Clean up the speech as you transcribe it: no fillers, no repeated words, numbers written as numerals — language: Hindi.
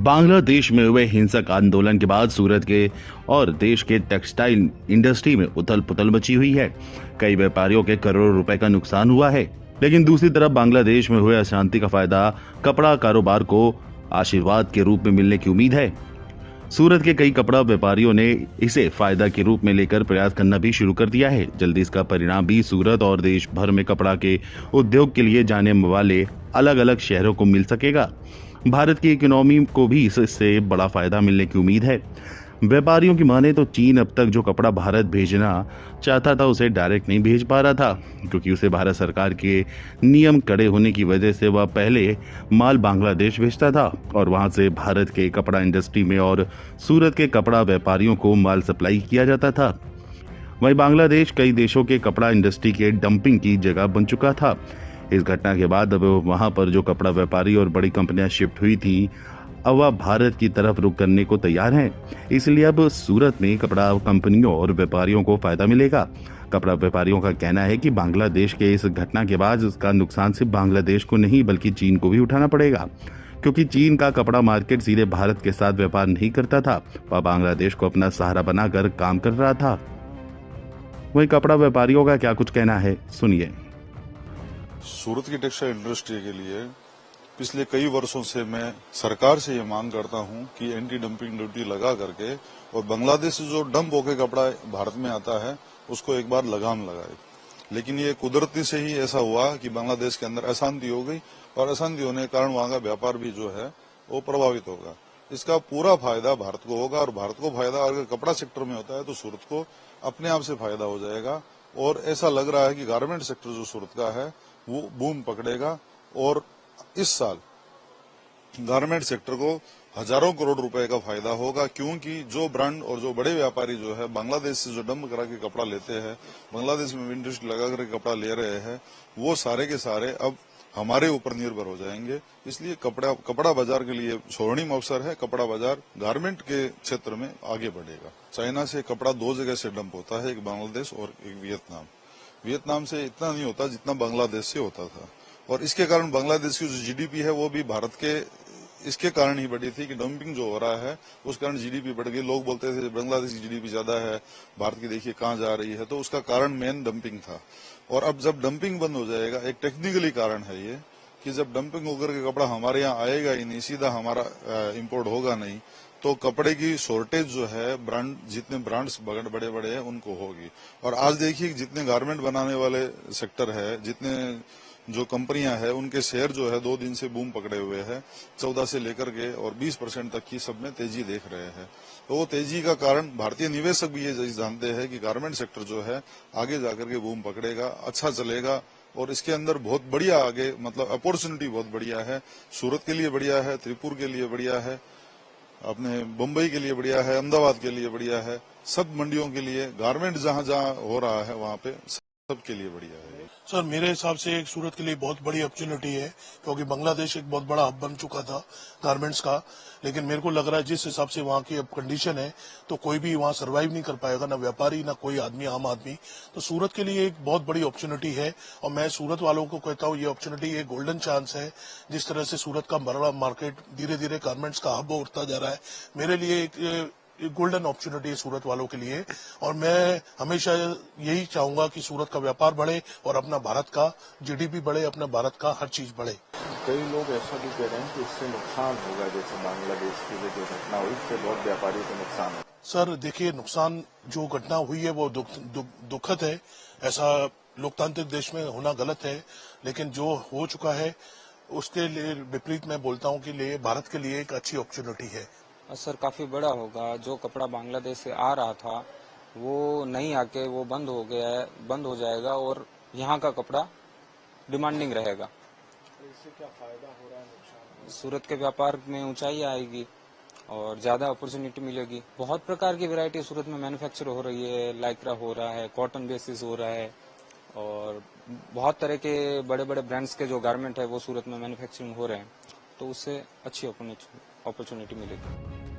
बांग्लादेश में हुए हिंसक आंदोलन के बाद सूरत के और देश के टेक्सटाइल इंडस्ट्री में उथल पुथल मची हुई है। कई व्यापारियों के करोड़ों रुपए का नुकसान हुआ है। लेकिन दूसरी तरफ बांग्लादेश में हुए अशांति का फायदा कपड़ा कारोबार को आशीर्वाद के रूप में मिलने की उम्मीद है। सूरत के कई कपड़ा व्यापारियों ने इसे फायदा के रूप में लेकर प्रयास करना भी शुरू कर दिया है। जल्दी इसका परिणाम भी सूरत और देश भर में कपड़ा के उद्योग के लिए जाने वाले अलग अलग शहरों को मिल सकेगा। भारत की इकोनॉमी को भी इससे बड़ा फायदा मिलने की उम्मीद है। व्यापारियों की माने तो चीन अब तक जो कपड़ा भारत भेजना चाहता था उसे डायरेक्ट नहीं भेज पा रहा था, क्योंकि उसे भारत सरकार के नियम कड़े होने की वजह से वह पहले माल बांग्लादेश भेजता था और वहां से भारत के कपड़ा इंडस्ट्री में और सूरत के कपड़ा व्यापारियों को माल सप्लाई किया जाता था। वहीं बांग्लादेश कई देशों के कपड़ा इंडस्ट्री के डंपिंग की जगह बन चुका था। इस घटना के बाद अब वहां पर जो कपड़ा व्यापारी और बड़ी कंपनियां शिफ्ट हुई थी, अब वह भारत की तरफ रुख करने को तैयार हैं। इसलिए अब सूरत में कपड़ा कंपनियों और व्यापारियों को फायदा मिलेगा। कपड़ा व्यापारियों का कहना है कि बांग्लादेश के इस घटना के बाद उसका नुकसान सिर्फ बांग्लादेश को नहीं बल्कि चीन को भी उठाना पड़ेगा, क्योंकि चीन का कपड़ा मार्केट सीधे भारत के साथ व्यापार नहीं करता था, वह बांग्लादेश को अपना सहारा बनाकर काम कर रहा था। वहीं कपड़ा व्यापारियों का क्या कुछ कहना है, सुनिए। सूरत की टेक्सटाइल इंडस्ट्री के लिए पिछले कई वर्षों से मैं सरकार से ये मांग करता हूं कि एंटी डंपिंग ड्यूटी लगा करके और बांग्लादेश से जो डंप होकर कपड़ा भारत में आता है उसको एक बार लगाम लगाए। लेकिन ये कुदरती से ही ऐसा हुआ कि बांग्लादेश के अंदर अशांति हो गई और अशांति होने के कारण वहां का व्यापार भी जो है वो प्रभावित होगा। इसका पूरा फायदा भारत को होगा और भारत को फायदा अगर कपड़ा सेक्टर में होता है तो सूरत को अपने आप से फायदा हो जाएगा। और ऐसा लग रहा है कि गारमेंट सेक्टर जो सूरत का है वो बूम पकड़ेगा और इस साल गारमेंट सेक्टर को हजारों करोड़ रुपए का फायदा होगा, क्योंकि जो ब्रांड और जो बड़े व्यापारी जो है बांग्लादेश से जो डंप करा के कपड़ा लेते हैं, बांग्लादेश में इंडस्ट्री लगा करके कपड़ा ले रहे हैं, वो सारे के सारे अब हमारे ऊपर निर्भर हो जाएंगे। इसलिए कपड़ा बाजार के लिए स्वर्णिम अवसर है। कपड़ा बाजार गारमेंट के क्षेत्र में आगे बढ़ेगा। चाइना से कपड़ा दो जगह से डंप होता है, एक बांग्लादेश और एक वियतनाम। वियतनाम से इतना नहीं होता जितना बांग्लादेश से होता था और इसके कारण बांग्लादेश की जो जीडीपी है वो भी भारत के इसके कारण ही बढ़ी थी कि डंपिंग जो हो रहा है उस कारण जीडीपी बढ़ गई। लोग बोलते थे बांग्लादेश की जीडीपी ज्यादा है, भारत की देखिए कहाँ जा रही है, तो उसका कारण मेन डंपिंग था। और अब जब डंपिंग बंद हो जाएगा, एक टेक्निकली कारण है ये कि जब डंपिंग होकर के कपड़ा हमारे यहाँ आएगा ही नहीं, सीधा हमारा इम्पोर्ट होगा नहीं, तो कपड़े की शॉर्टेज जो है ब्रांड जितने ब्रांड्स बड़े बड़े हैं उनको होगी। और आज देखिए जितने गारमेंट बनाने वाले सेक्टर है, जितने जो कंपनियां हैं उनके शेयर जो है 2 दिन से बूम पकड़े हुए हैं। 14 से लेकर के और 20% तक की सब में तेजी देख रहे हैं। तो वो तेजी का कारण भारतीय निवेशक भी ये जानते हैं कि गारमेंट सेक्टर जो है आगे जाकर के बूम पकड़ेगा, अच्छा चलेगा और इसके अंदर बहुत बढ़िया आगे मतलब अपॉर्चुनिटी बहुत बढ़िया है। सूरत के लिए बढ़िया है, त्रिपुर के लिए बढ़िया है, अपने मुंबई के लिए बढ़िया है, अहमदाबाद के लिए बढ़िया है, सब मंडियों के लिए गारमेंट जहां जहां हो रहा है वहां पे सबके लिए बढ़िया है। सर मेरे हिसाब से एक सूरत के लिए बहुत बड़ी अपॉर्चुनिटी है, क्योंकि बांग्लादेश एक बहुत बड़ा हब बन चुका था गारमेंट्स का। लेकिन मेरे को लग रहा है जिस हिसाब से वहाँ की अब कंडीशन है तो कोई भी वहाँ सरवाइव नहीं कर पाएगा, ना व्यापारी ना कोई आदमी, आम आदमी। तो सूरत के लिए एक बहुत बड़ी अपॉर्चुनिटी है और मैं सूरत वालों को कहता हूँ ये अपॉर्चुनिटी एक गोल्डन चांस है। जिस तरह से सूरत का बड़ा मार्केट धीरे धीरे गारमेंट्स का हब उठता जा रहा है, मेरे लिए एक गोल्डन अपॉर्चुनिटी है सूरत वालों के लिए। और मैं हमेशा यही चाहूंगा कि सूरत का व्यापार बढ़े और अपना भारत का जीडीपी बढ़े, अपना भारत का हर चीज बढ़े। कई लोग ऐसा भी कह रहे हैं कि इससे नुकसान होगा, जैसे बांग्लादेश की जो घटना हुई इससे बहुत व्यापारियों को नुकसान है। सर देखिए, नुकसान जो घटना हुई है वो दुखद है। ऐसा लोकतांत्रिक देश में होना गलत है, लेकिन जो हो चुका है उसके लिए विपरीत मैं बोलता हूँ कि लिए भारत के लिए एक अच्छी अपॉर्चुनिटी है। असर काफ़ी बड़ा होगा। जो कपड़ा बांग्लादेश से आ रहा था वो नहीं आके वो बंद हो गया है, बंद हो जाएगा और यहाँ का कपड़ा डिमांडिंग रहेगा। इससे क्या फायदा हो रहा है, नुकसान? सूरत के व्यापार में ऊंचाई आएगी और ज़्यादा अपॉर्चुनिटी मिलेगी। बहुत प्रकार की वैरायटी सूरत में मैन्युफैक्चर हो रही है, लाइक्रा हो रहा है, कॉटन बेसिस हो रहा है और बहुत तरह के बड़े बड़े ब्रांड्स के जो गारमेंट है वो सूरत में मैन्युफैक्चरिंग हो रहे हैं, तो उससे अच्छी अपॉर्चुनिटी मिलेगी।